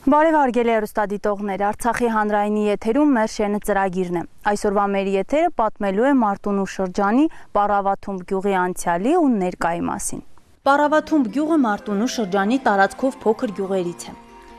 Բարև հարգելի հեռուստադիտողներ, Արցախի հանրայինի եթերում մեր շենը ծրագիրն է։ Այսօրվա մեր եթերը պատմելու է Մարտունու շրջանի Պառավաթումբ գյուղի անցյալի ու ներկայի մասին։ Պառավաթումբ գյուղը Մարտունու շրջանի տարածքով փոքր գյուղերից է։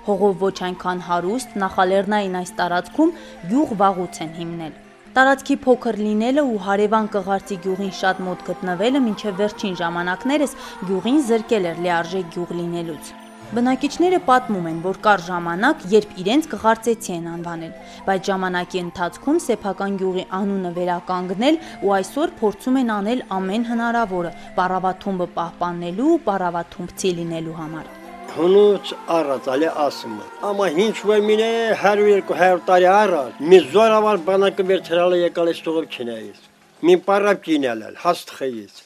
Հողով ոչ այնքան հարուստ, նախալեռնային այս տարածքում գյուղ վաղուց են հիմնել։ Տարածքի փոքր լինելը ու հարևան Կղարծի գյուղին շատ մոտ գտնվելը մինչև վերջին ժամանակներս գյուղին զրկել էր լիարժեք գյուղ լինելուց։ Բնակիչները պատմում են, որ կար ժամանակ, երբ իրենց կղարծեցի են անվանել, բայց ժամանակի ընթացքում սեփական գյուղի անունը վերականգնել ու այսօր փորձում են անել ամեն հնարավորը Պառավաթումբը պահպանելու ու պառավաթումբցի լինելու համար։ Հունուց առած ալի ասում է, ամա ինչ որ մինե 100-200 տարի առած, մի զորավար բանակը վերցրալը եկալ այս տողով չնայից, մի պարապ կինելել, հաստխեից,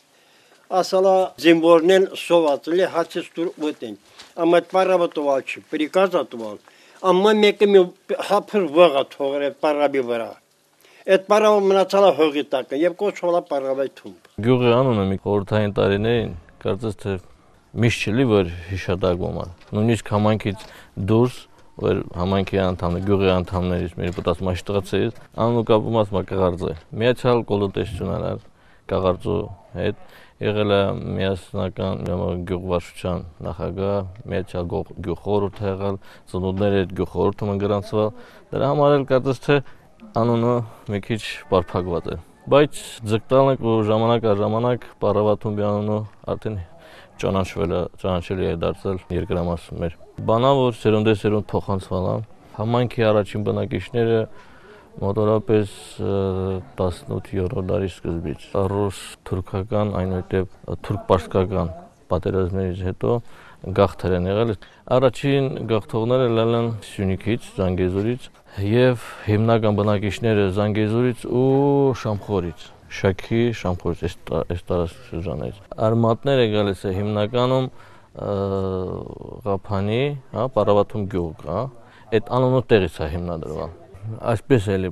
ասալա զինվորնեն սովածելի հացից տուր ուտեն, ամա այդ պարապը տուալ չի, պրիկազա տուալ, ամա մեկը մի հապր վղա թողր այդ պարապի վրա, այդ պարապը մնացալա հողի տակը և կոչվալա Պառավաթումբ։ Գյուղի անունը մի խորհրդային տարիներին կարծես թե միշտ չլի, որ հիշատակվում է, նույնիսկ համայնքից դուրս, որ համայնքի անդամներ, գյուղի անդամներից մեր պտած մաշտղացեից, անունը կապում ասում է Կղարծը, միացյալ կոլոտեսություն արար Կղարծու հետ, եղել է միասնական գյուղվարչության նախագահ, միացյալ գյուղ խորհուրդ եղել, ծնունդներ այդ գյուղ խորհուրդում են գրանցվել, դրա համար էլ կարծես թե անունը մի քիչ բարփակված է, բայց ձգտալ ենք ու ժամանակ առ ժամանակ Պառավաթումբի անունը արդեն ճանաչելի է դարձել երկրամասում մեր։ Բանա որ սերունդեսերունդ փոխանցվել է, համայնքի առաջին բնակիչները մոտորապես 18-րդ դարի սկզբից ռուս-թուրքական, այնուհետև թուրք-պարսկական պատերազմներից հետո գաղթեր են եղել։ Առաջին գաղթողները ելել են Սյունիքից, Զանգեզուրից եւ հիմնական բնակիչները Զանգեզուրից ու Շամխորից, Շաքի Շամխորից, այս տարածաշրջանից։ Արմատները գալիս է հիմնականում Ղափանի, Պառավաթումբ գյուղ, այդ անունը տեղից է հիմնադրվել։ Այսպես էլ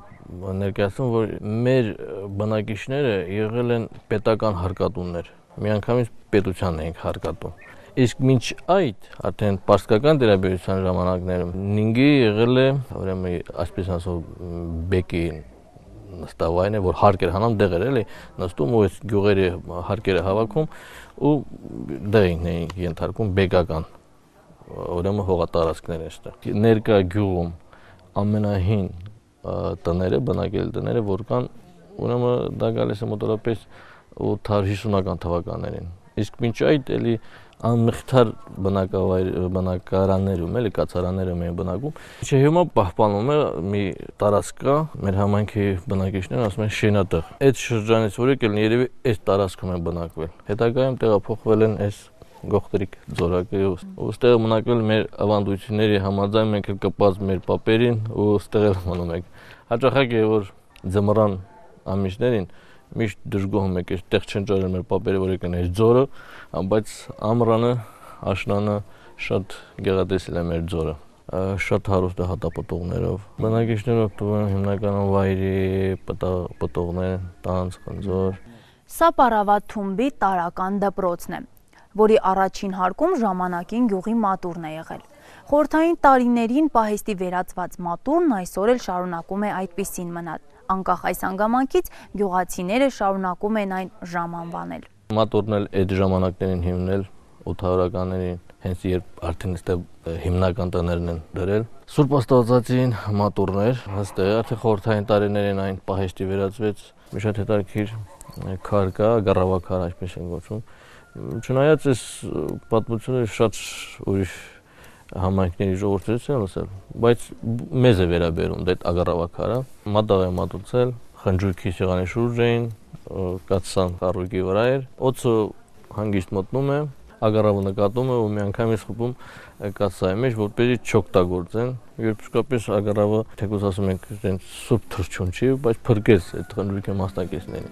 ներկայացնում, որ մեր բնակիչները եղել են պետական հարկատուններ, միանգամից պետությանն էինք հարկատում։ Իսկ մինչ այդ, արդեն պարսկական տերաբերության ժամանակներում նինգի եղել է, ուրեմն այսպես ասող բեկի նստավայրն է, որ հարկեր հանամ դեղեր էլի, նստում ու այս գյուղերի հարկերը հավաքում ու դեղին էին ենթարկում բեկական, ուրեմն հողատարածքներ այստեղ։ Ներկա գյուղում ամենահին տները, բնակելի տները, որ կան, ուրեմն դա գալիս է մոտորապես 850-ական թվականներին։ Իսկ մինչ այդ էլի անմեղթար բնակարաններում, էլի կացարաններում էին բնակվում։ Չէ, հիմա պահպանվում է մի տարածք կա, մեր համայնքի բնակիչները ասում են շենատեղ։ Այդ շրջանից որ եկել են երևի այս տարածքում են բնակվել։ Հետագայում տեղափոխվել են այս Գողտրիկ ձորակը ու ստեղ մնակվել մեր ավանդույթների համաձայն մենք էլ կպած մեր պապերին ու ստեղ էլ մնում ենք։ Հաճախակ է որ ձմռան ամիսներին միշտ դժգոհում եք, այդտեղ չեն ճարել մեր պապերը որ եկան այս ձորը, բայց ամռանը, աշնանը շատ գեղատեսիլ է մեր ձորը, շատ հարուստ է հատապտուղներով։ Բնակիչները օգտվում են հիմնականում վայրի, պտուղներ, տանձ, խնձոր։ Սա Պառավաթումբի տարրական դպրոցն է, որի առաջին հարկում ժամանակին գյուղի մատուրն է եղել։ Խորհրդային տարիներին պահեստի վերածված մատուրն այսօր էլ շարունակում է այդպիսին մնալ։ Անկախ այս հանգամանքից գյուղացիները շարունակում են այն ժամ անվանել։ Մատուրն էլ այդ ժամանակներին հիմնել 800-ականներին, հենց երբ արդեն այստեղ հիմնական տներն են դրել։ Սուրբ Աստվածածին մատուրներ, այստեղ արդեն խորհրդային տարիներին այն պահեստի վերածվեց, մի շատ հետաքրքիր քար կա, գառավաքար այսպես են կոչվում։ Չնայած այս պատմությունը շատ ուրիշ համայնքների ժողովուրդներից են լսել, բայց մեզ է վերաբերում դա ագառավաքարը, մատաղ է մատուցել, խնջույքի սեղանի շուրջ էին, կացան խառույկի վրա էր, օձը հանգիստ մտնում է, ագառավը նկատում է ու միանգամից խփում կացայի մեջ, որպեսզի չօգտագործեն, երբ իսկապես ագառավը թեկուզ ասում ենք սուրբ թռչուն չի, բայց փրկեց այդ խնջույքի մասնակիցներին։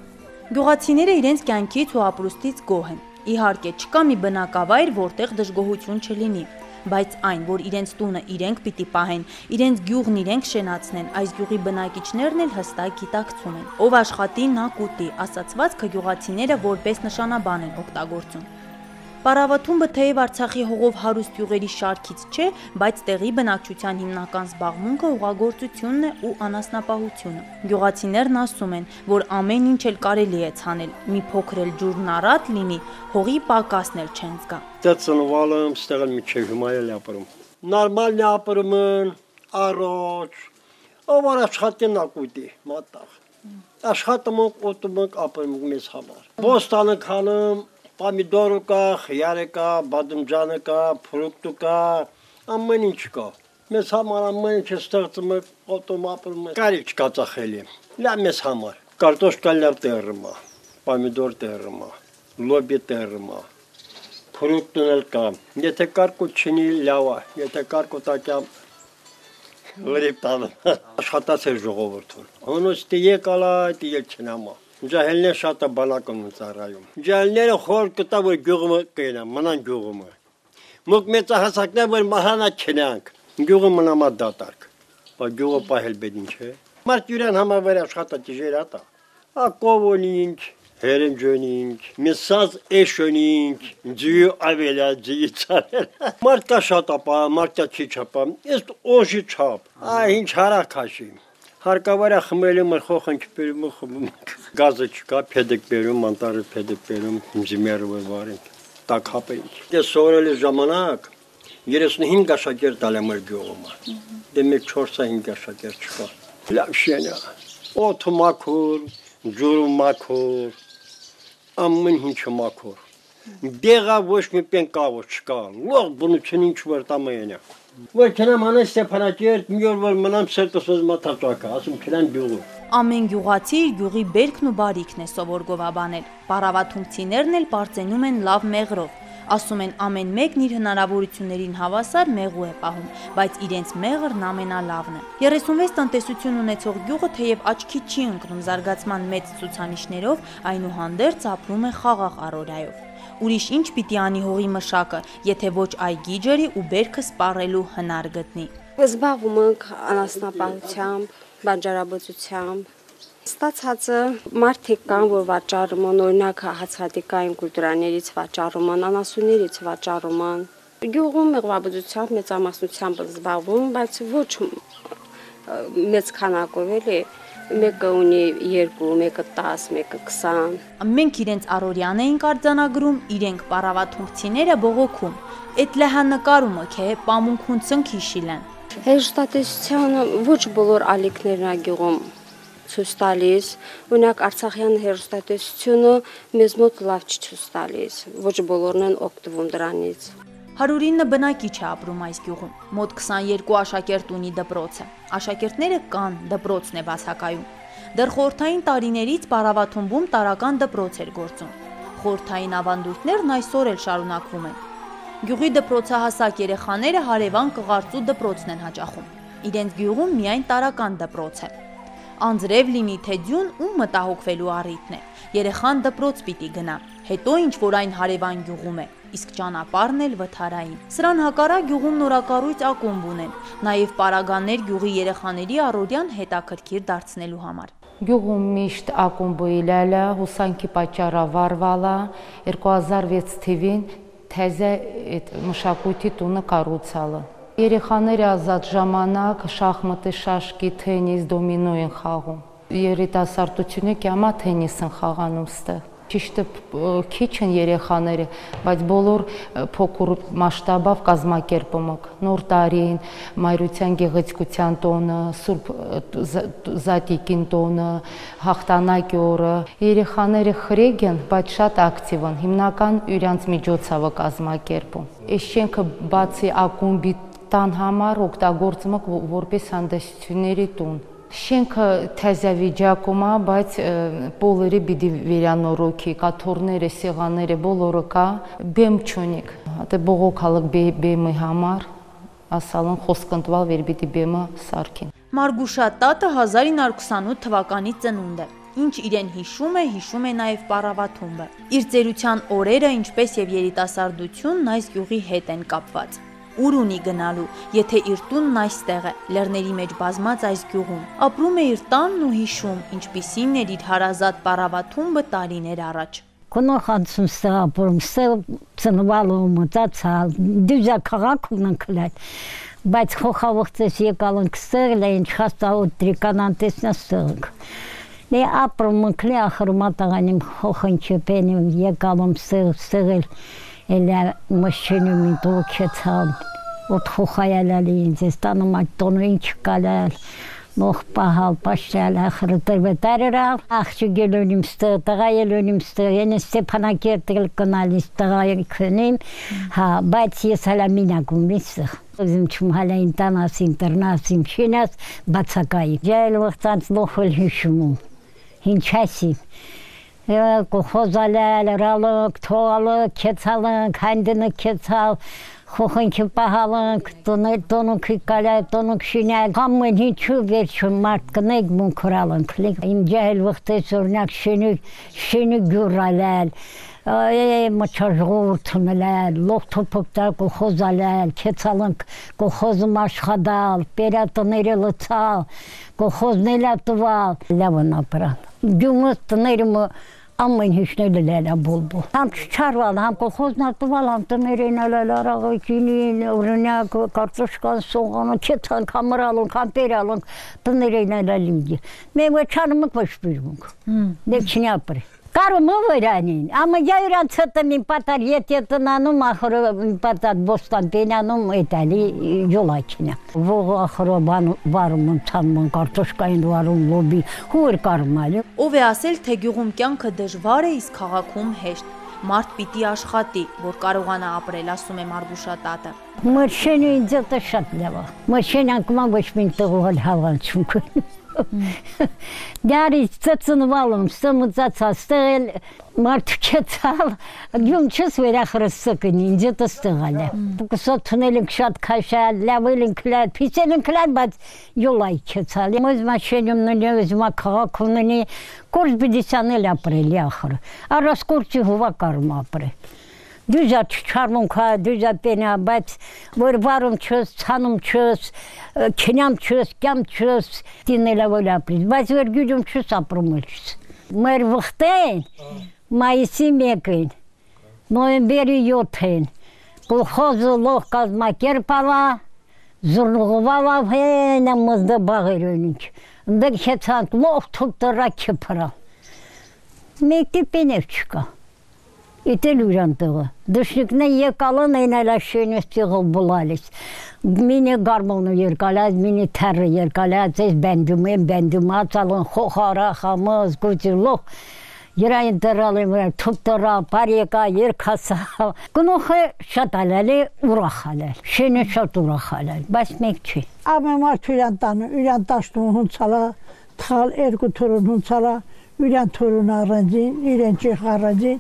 Գյուղացիները իրենց կյանքից ու ապրուստից գոհ են։ Իհարկե, չկա մի բնակավայր, որտեղ դժգոհություն չլինի, բայց այն, որ իրենց տունը իրենք պիտի պահեն, իրենց գյուղն իրենք շենացնեն, այս գյուղի բնակիչներն էլ հստակ գիտակցում են։ Ով աշխատի, նա կուտի, ասացվածքը գյուղացիները որպես նշանաբան են օգտագործում։ Պարավաթումբը թեև Արցախի հողով հարուստ գյուղերի շարքից չէ, բայց տեղի բնակչության հիմնական զբաղմունքը հողագործությունն է ու անասնապահությունը։ Գյուղացիներն ասում են, որ ամեն ինչ էլ կարելի է ցանել, մի փոքր էլ ջուրն առատ լինի, հողի պակասն էլ չեն զգա։ Դա ծնվալım, ստեղ էլ միջև հիմա էլ ապրում։ Նորմալ է ապրում, առողջ, ով աշխատեն ակուտի, մատաղ։ Աշխատում ենք, օտում ենք, ապրում ենք մեզ համար։ Բոստանը քանում, պամիդորը կա, խիարը կա, բադամջանը կա, ֆրուկտը կա, ամեն ինչ կա։ Մեզ համար ամեն ինչ ստեղծում ենք, օտում ապրում ենք։ Կարիք չկա ծախելի։ Լա մեզ համար։ Կարտոշկալներ տեղրում է, պամիդոր տեղրում է, լոբի տեղրում է, ֆրուկտն էլ կա։ Եթե կարկոտ չունի, լավ է, եթե կարկոտ ակյամ Լրիվ տանը, աշխատացեր ժողովորդուն, հոնոստի եկալա, դիել չնամա, ջահելներ շատ է բանակում ծարայում, ջահելները խոր կտա, որ գյուղումը կենա, մնան գյուղումը, մոք մեծահասակներ, որ մահանա չնանք, գյուղը մնամա դատարկ, բայց գյուղը պահել բեդ ինչ է, մարդ յուրան համավեր աշխատատի ժերատա, ակովոն ինչ, հերենջոն ինչ, մեսած էշոն ինչ, ձյու ավելա, ձյի ծարել, մարդկա շատ ապա, մարդկա չի չապա, ես օժի չապ, ինչ հարակ հաշի, հարկավարա խմելում էր խոխն չպերում ու խմում, գազը չկա, պեդեք բերում, անտարը պեդեք բերում, զիմերը վարենք, տակ հապենք, ես սորել է ժամանակ, 35 աշակերտ ալեմ էր գյուղումը, դե մեկ 4-5 աշակերտ չկա, լավ շենա, օթը մաքուր, ջուրը մաքուր, ամեն ինչը մաքուր, դեղա ոչ մի պենկավոր չկա, լող բնություն ինչ որ տամայենա, որ չնամ անես Ստեփանակերտ, մի օր որ մնամ սերտս ոզ մաթածակա, ասում չնան գյուղը։ Ամեն գյուղացի իր գյուղի բերքն ու բարիքն է սովոր գովաբանել, պարավաթումբցիներն էլ պարծենում են լավ մեղրով, ասում են ամեն մեկն իր հնարավորություններին հավասար մեղու է պահում, բայց իրենց մեղրն ամենալավն է։ 36 տնտեսություն ունեցող գյուղը թեև աչքի չի ընկնում զարգացման մեծ ցուցանիշներով, այնուհանդերձ ապրում է խաղաղ առօրյայով։ Ուրիշ ինչ պիտի անի հողի մշակը, եթե ոչ այգի ջրի ու բերքը սպառելու հնար գտնի։ Զբաղվում ենք անասնապահությամբ, բանջարաբուծությամբ։ Ստացածը մարդիկ կան, որ վաճառում են, օրինակ հացահատիկային կուլտուրաներից վաճառում են, անասուններից վաճառում են։ Գյուղում մեղվաբուծությամբ մեծամասնությամբ զբաղվում, բայց ոչ մեծ քանակով էլի, մեկը ունի 2, մեկը 10, մեկը 20։ Մենք իրենց առօրյան էինք արձանագրում, իրենք պարավաթումբցիները բողոքում։ Էդ լեհանկարումը քե պամունքուն ցնքիշիլեն։ Հերոստատեսությանը ոչ բոլոր ալիքներն ա գյուղում ցույց տալիս, օրինակ Արցախյան հերոստատեսությունը մեզ մոտ լավ չի ցույց տալիս, ոչ բոլորն են օգտվում դրանից։ 109 բնակիչ է ապրում այս գյուղում, մոտ 22 աշակերտ ունի դպրոցը, աշակերտները կան, դպրոցն է բացակայում։ Դեռ խորհրդային տարիներից Պարավաթումբում տարական դպրոց էր գործում, խորհրդային ավանդույթներն այսօր էլ շարունակվում են։ Գյուղի դպրոցահասակ երեխաները հարևան Կղարծու դպրոցն են հաճախում, իրենց գյուղում միայն տարական դպրոց է։ Անձրև լինի թե ձյուն ու մտահոգվելու առիթն է, երեխան դպրոց պիտի գնա, հետո ինչ որ այն հարևան գյուղում է, իսկ ճանապարհն էլ վթարային։ Սրան հակառակ գյուղում նորակառույց ակումբ ունեն, նաև պարագաներ գյուղի երեխաների առօրյան հետաքրքիր դարձնելու համար։ Գյուղում միշտ ակումբը իլալա, հուսանքի պատճառավարվալա, 2006 թվին թեզե մշակույթի տունը կառուցալը։ Երեխաները ազատ ժամանակ շախմատի, շաշկի, թենիս, դոմինո են խաղում։ Երիտասարդությունը կյամա թենիս են խաղանում ստեղ։ Ճիշտ քիչ են երեխաները, բայց բոլոր փոքր մասշտաբով կազմակերպում ենք։ Նոր տարին, Մայրության գեղեցկության տոնը, Սուրբ Զատիկին տոնը, հաղթանակի օրը։ Երեխաները խրեգ են, բայց շատ ակտիվ են։ Հիմնական իրենց միջոցով կազմակերպում։ Այս շենքը բացի ակումբի տան համար օգտագործում ենք որպես հանդեսությունների տուն։ Շենքը թեզավիճակում է, բայց բոլորը պիտի վերանորոգի, կաթոռները, սեղանները բոլորը կա, բեմ չունիկ։ Դե բողոքալը բեմի համար, ասալն խոսք ընտվալ վեր պիտի բեմը սարքին։ Մարգուշա տատը 1928 թվականի ծնունդ է։ Ինչ իրեն հիշում է նաև Պարավաթումբը։ Իր ծերության օրերը, ինչպես եւ երիտասարդությունն այս գյուղի հետ են կապված։ Ուր ունի գնալու, եթե իր տունն այստեղ է, լեռների մեջ բազմած այս գյուղում, ապրում է իր տանն ու հիշում, ինչպիսին էր իր հարազատ Պարավաթումբը տարիներ առաջ։ Գնոց անցում ստապում, ծնվալում, ծացալ, դյուզա քաղաքում ընկլել, բայց խոխավղտես եկալ ընկստեղ, լա ինչ հաստաղոտ տրիկանան տեսնաստեղ Դե ապրում ընկլի ախր մատաղանիմ խոխնչեպենիմ եկալում ստեղել Էլա մշչենում ինձ օքեցալ, ոտ խոխայալալի ինձ ես տանում այդ տոնու ինչ կալալ, նող պահալ, պաշտալ, ախրը տրվետարերալ, աղջի գելոնիմ ստեղ, տղա ելոնիմ ստեղ, ենը Ստեփանակերտել կնալիս տղա քնիմ, հա, բայց ես հալա մինագում իստեղ, Զիմ չում հալա ինտանաս, ինտերնասիմ, շինաս, բացակայի, ջայլ վղտանց լոխել հիշումում, հինչասիմ, Կոխոզալել, ռալıq, թողալıq, կեցալıq, հանդինը կեցալ, խոխնքի պահալıq, տոնուք կալալ, տոնուք շինալ, համեն հինչու վերջում մարդ կնեք մունքրալıq, իմ ջահել վղտես օրնակ շինի գյուրալել, մոչաժղուրդ մլել, լող թոպոկտար կոխոզալել, կեցալıq, կոխոզում աշխատալ, պերատները լծալ, կոխոզնելա տվալ, լավն ապրալ, գյումըս տներիմը Ամեն հիշնել լելա բոլբո։ Համ չչարվալ, համ կողոզն ատվալ, համ տներին ալել արաղակինին, օրինակ կարտոշկան սողանը, կեցանք, համրալունք, համ պերալունք, տներին ալել իմգի։ Մենք չանումըք վշպիրմունք, դեք չնի ապրի։ Կարում վրանին, ամը յայրան ծտմին պատար ետ տնանում, ախրը պատար բոստան պենանում էտալի յոլակինը։ Ողը ախրը վարում ընցանման կարտոշկային վարում լոբի, հուր կարում ալի։ Ով է ասել, թե գյուղում կյանքը դժվար է, իսկ քաղաքում հեշտ։ Մարդ պիտի աշխատի, որ կարողանա ապրել, ասում է Մարգուշատատը։ Մրշենը ինձ է շատ լավ։ Մրշեն անկման ոչ մին տղուղալ հավալ չունք։ Դարից ծծնվալում, ստմծացալ, ստեղել մարդ կեցալ, գյում չես վերախրը սկն, ինձ է տստղալ է։ Կսոթնել ենք շատ կաշալ, լավել ենք լատ, պիսել ենք լատ, բայց յոլայ կեցալ։ Մոզ մաշենում ննի, ոզմա քաղաքում ննի, կորս բիդիսանել ապրելի ախրը, առաս կորչի հովա կարում ապրել։ Դյուզա չարմունք հա, դյուզա պենա, բայց որ վարում չս, ցանում չս, քնյամ չս, կյամ չս, դինելա որ ապրիս, բայց որ գյուջում չս ապրում չս։ Մեր վղտեն, մայիսի 1-ին, նոյեմբերի 7-ին, կողոզը լող կազմակերպալա, զուրնուղվալա հենա մզդը բաղերոնինչ, ընդեղ հեցանք լող թուկ տրա կպրա, մեկտի պենև չկա։ Իտել ուրան տղը, դշնիկնը եկալն են այլ աշենես տիղով բլալիս, մինի գարմոնը երկալած, մինի թերը երկալած, ես բենդում, ացալն խոխարա, խամыз, գուծիլող, երային տրալ եմ, թուկ տրալ, պարեկա, երկասա, գնոխը շատ ալել է ուրախալել, շենը շատ ուրախալել, բայց մեկ չի։ Ամեն մարդ ուրան տաշտում հունցալա, թալ երկու թորուն հունցալա, ուրան թորուն առանձին, իրեն չիխ առանձին,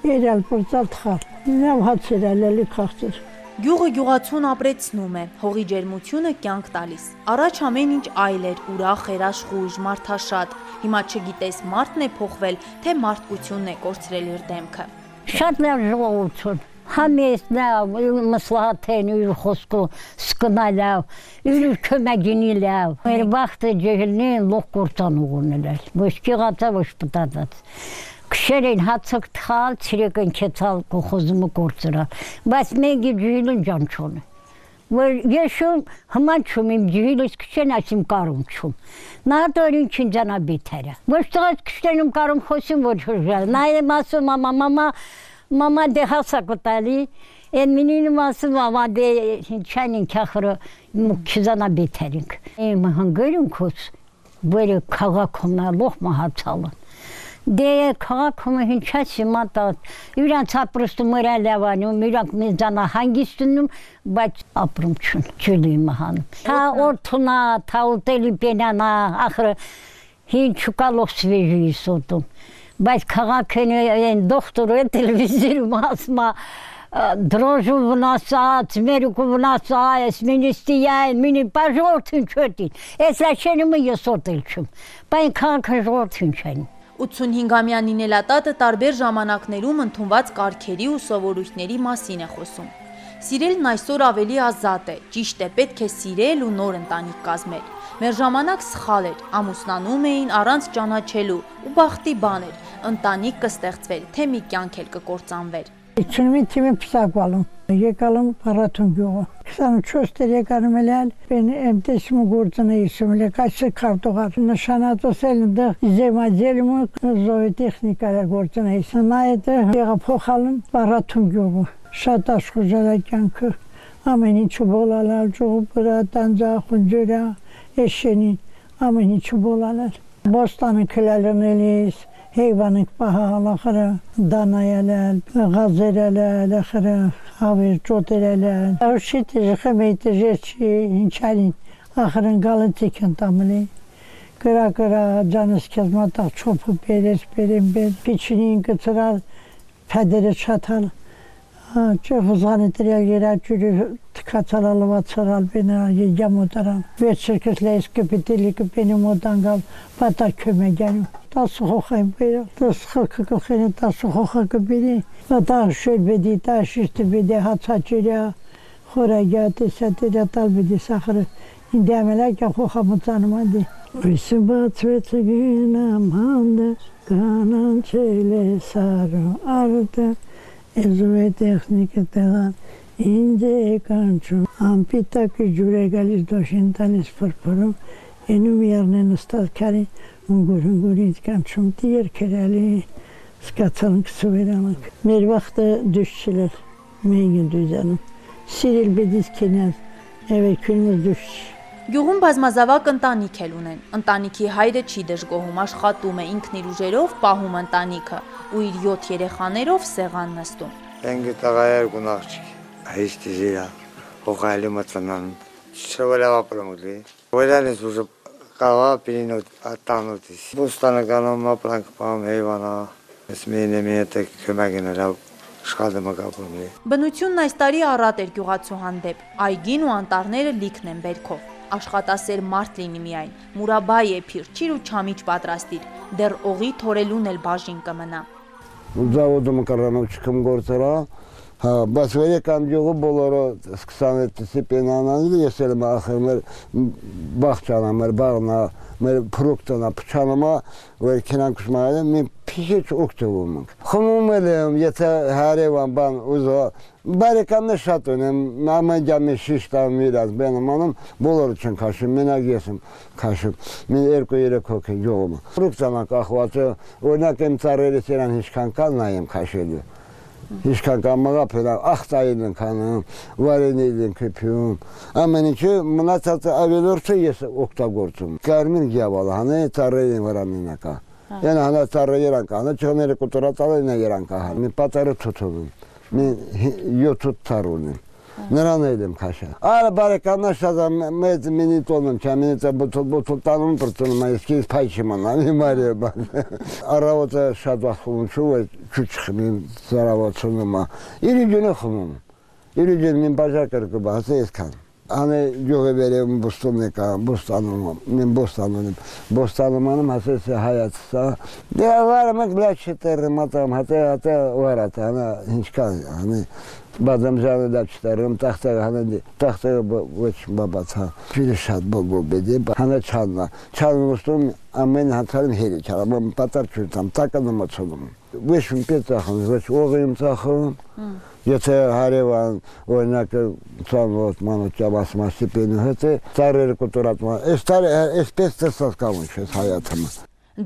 իրալ պրծալ թխալ, նավ հացեր ալելի կաղցեր։ Գյուղը գյուղացուն ապրեցնում է, հողի ջերմությունը կյանք տալիս։ Առաջ ամեն ինչ այլ էր, ուրախ էր, աշխույժ, մարդաշատ։ Հիմա չգիտես մարդն է փոխվել, թե մարդկությունն է կորցրել իր դեմքը։ Շատ լավ ժողովություն, համես լավ, մսլահատեն, իր խոսքո սկնալավ, իր կմագինի լավ։ Մեր վաղթը ջեղելնեն լող կործան ուղունելել, ոչ կեղացա, ոչ պտատած։ Քշերեն հացակ թխալ, ցիրեկն քեցալ կողոզումը կորցրալ, բայց մենք ջիլն ջան չոնը։ Որ եշում հմանչում իմ ջիլս քշեն ասիմ կարում չում։ Նա դորին չինջանա բիթերը։ Ոչ տղաս քշենում կարում խոսում ոչ հրժալ։ Նայեմ ասում մամա դե հասակոտալի, են մինին ասում մամա դե չանին քախրը քիզանա բիթերինք։ Իմ հանգերում քոս վերը քաղաքում լող մահացալն։ Դե քաղաքում հինչասի մատած, իրանց ապրուստում մրա լավանում, իրանք մեզանա հանգիստնում, բայց ապրում չուն, չլի մահանում։ Թա օրթունա, թա ուտելի պենանա, ախրը հին չուկա լող սվեժի սոտում, բայց քաղաքն են դոքտորը տելևիզիրում ասմա, դրոժու վնասած, մերուկու վնասած, մինիստիայն, մինի պաժորդին չոտին, ես լաշենումը ես ոտել չում, բայն քաղաքը ժորդին չեն։ 85-ամյա Նինելատատը տարբեր ժամանակներում ընդունված կարգերի ու սովորույթների մասին է խոսում։ Սիրելն այսօր ավելի ազատ է, ճիշտ է, պետք է սիրել ու նոր ընտանիք կազմել։ Մեր ժամանակ սխալ էր, ամուսնանում էին առանց ճանաչելու ու բախտի բան էր, ընտանիք կստեղծվեր, թե մի կյանք էլ կկործանվեր։ 50 թիմի փսակվալում, եկալում Փառատուն գյուղը։ 24 տեր եկանում էլ, բեն εμտեսում գործն էիսում էլ, կայսը քարտողար, նշանատոսել դա զեմաձելում զոյտեխնիկա գործն էիսում, նա հետը եղա փոխալում Փառատուն գյուղը, շատ աշխուժալա կյանքը, ամեն ինչը բոլալալ, ջուղը պրա, տանձախուն ջուրա, էշենին, ամեն ինչը բոլալալ, բոստանը կլալնելիս, Heyvanlık pahalıqırı, danayələr, qazerələr, havir çotelələr. Avşiti, xəmeyti, jeçi, hinçəlin, axırın qalı tikin tamılı. Qıra, canız kezmataq, çopu berim, piçinin qıtırar, pəderi çatal. Hızanıtırya yerə cürü tıkaçalalı vaçaral beni, yegəm otaram. Veçirkislə iskipitili ki benim odan qal, bata kömə gəlim. Taşı xoxayım belə, taşı xoxayım, taşı xoxayım belə. Bata şöl bedi, taş üstü bedi, haça cürə, xora gəti, sətirə tal bedi, saxırı. İndi əmələkə xoxamı canımadı. Üsübat ve tıgınam handı, kanan çeyle sarı ardı. Ezve texnike telan ince kançum. Ampita ki cüre galis doşintalis pırpırım. Enum yernen ıstalkari ungurin kançum diğer kereli skatsalın kısı veremek. Mer vaxtı düşçüler mengin düzenim. Siril bediz kenez evet külmüz düşçü. Գյուղում բազմազավակ ընտանիք էլ ունեն։ Ընտանիքի հայրը չի դժգոհում, աշխատում է ինքն իր ուժերով, պահում ընտանիքը ու իր 7 երեխաներով սեղան նստում։ Ենք տղայեր գունաղջիկ, հայստիզիա, հողայլի մծանան, շվելավ ապրամուլի, վելանից ուժը կաղա պիրինոտ ատանոտիս։ Բուստանը գանում ապրանք պահում հեյվանա, ես մին հետեք կմագիներավ շխադը մգապումի։ Բնությունն այս տարի առատ էր գյուղացու հանդեպ, այգին ու անտառները լիքն են բերքով։ Աշխատասեր մարդ լինի միայն, մուրաբայ էփիր, չիր ու չամիչ պատրաստիր, դեռ օղի թորելուն էլ բաժին կմնա։ Զավոդում կռանով չկմ գործերա, բայց վերեկան գյուղը բոլորը սկսան սիպենանանիլ, ես էլ ախր մեր բաղճանա, մեր բաղնա, մեր պրուկտոնա, պչանոմա, որ կենանք ուշմայել, մին պիշիչ ուկտվում ենք։ Խմում էլ եմ, եթե հարևան բան ուզո, բարեկաններ շատ ունեմ, ամենջամի շիշտավ միրած բենım անım, բոլորը չեն քաշում, մենակ ես եմ քաշում, մին 2-3 հոգի գյուղում։ Պրուկտոնակ ախվածը, օրինակ եմ ծառերից երան հիշքան կան նայեմ քաշելու։ Հիշքան կամաղա պերավ, աղծային ենք անում, վարենիլ ենք հպյում, ամեն ինչը մնացած ավելորդը ես օգտագործում։ Կարմին գյավալը, հանե ծառերին վրա մինակա։ Են հանա ծառը երանք անը, չղները կուտորացալին է երանք ահար, մի պատարը թութում եմ, մի 7 ծառ ունեմ։ Նրան էլ եմ քաշել։ Արա բարեկաններ շատ մեծ մինիտոն եմ, չամինից բոթլ տանում պրծնում, այս կից փայ չիմանամ, իմ բան։ Առավոտը շատ վախում չու, չուչ խմին ծարավացնում, իրիջունը խմում, իրիջուն մին բաժակ կրկում, հասե եսքան։ Անե գյուղը վերև բոստում եկա, բոստանում, մին բոստանում եմ, բոստանում անım, հասես հայացսա։ Դե ավարը մենք բլաչ չտերրım atam, hatı varat, ana hinçkan, hani badamcanı da çıtarım, tahtaya babata, pirişat bol bedi, hani çalma. Çalmıştım, amen hatarım heri çalamam, patar çürtam, takanım açalım. Beşim petahım, veç oğuyum tahım. Եթե հարևան օրինակ ծանոթ մանոճա ասում ստիպենու հետ է ծառերը կոտորատում այսպես տեսած կամուչ է հայաթումը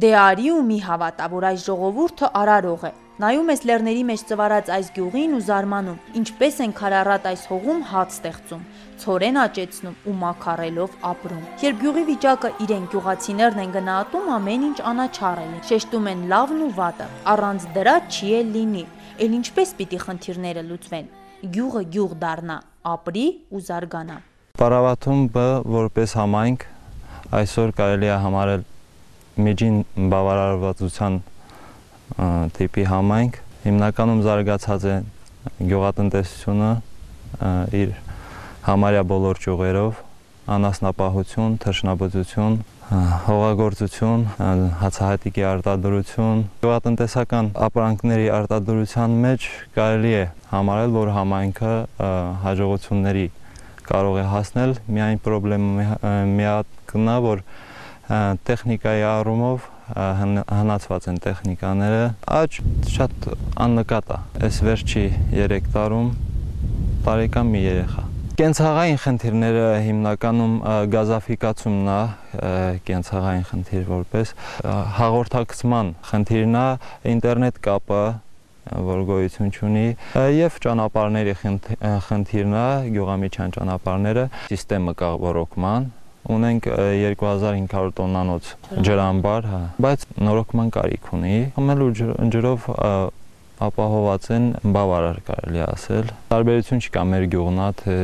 Դե արի ու մի հավատա որ այս ժողովուրդը արարող է նայում ես լեռների մեջ ծվարած այս գյուղին ու զարմանում ինչպես են քարառատ այս հողում հաց ստեղծում ցորեն աճեցնում ու մաքարելով ապրում երբ գյուղի վիճակը իրեն գյուղացիներն են գնահատում ամեն ինչ անաչառ է շեշտում են լավն ու վատը առանց դրա չի էլ լինի Էլ ինչպես պիտի խնդիրները լուծվեն, գյուղը գյուղ դառնա, ապրի ու զարգանա։ Պարավաթում բ որպես համայնք այսօր կարելի է համարել միջին բավարարվածության տիպի համայնք, հիմնականում զարգացած է գյուղատնտեսությունը իր համարյա բոլոր ճյուղերով, անասնապահություն, թռչնաբուծություն, հողագործություն, հացահատիկի արտադրություն, գյուղատնտեսական ապրանքների արտադրության մեջ կարելի է համարել, որ համայնքը հաջողությունների կարող է հասնել, միայն պրոբլեմը միակն է, որ տեխնիկայի առումով հնացված են տեխնիկաները, աճ շատ աննկատ է։ Այս վերջի 3 տարում տարեկան մի երեխա։ Կենցաղային խնդիրները հիմնականում գազաֆիկացումն է, կենցաղային խնդիր որպես հաղորդակցման խնդիրն է, ինտերնետ կապը, որ գոյություն ունի, եւ ճանապարհների խնդիրն է, գյուղամիջյան ճանապարհները, համակարգը կա ռոկման, ունենք 2500 տոննանոց ջրամբար, բայց նորոգման կարիք ունի, խմելու ջրով ապահոված են բավարար կարելի ասել։ Տարբերություն չկա մեր գյուղնա, թե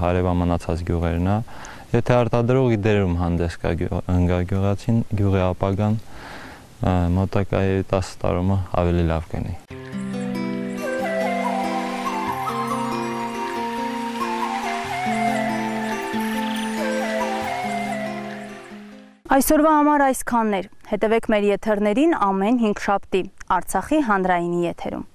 հարևանացած գյուղերն է։ Եթե արտադրողի դերում հանդես կա գյուղացին, գյուղի ապագան մոտակա 10 տարում ավելի լավ կնի։ Այսօրվա համար այսքաններ։ Հետևեք մեր եթերներին ամեն 5 շաբթի Արցախի հանրայինի եթերում։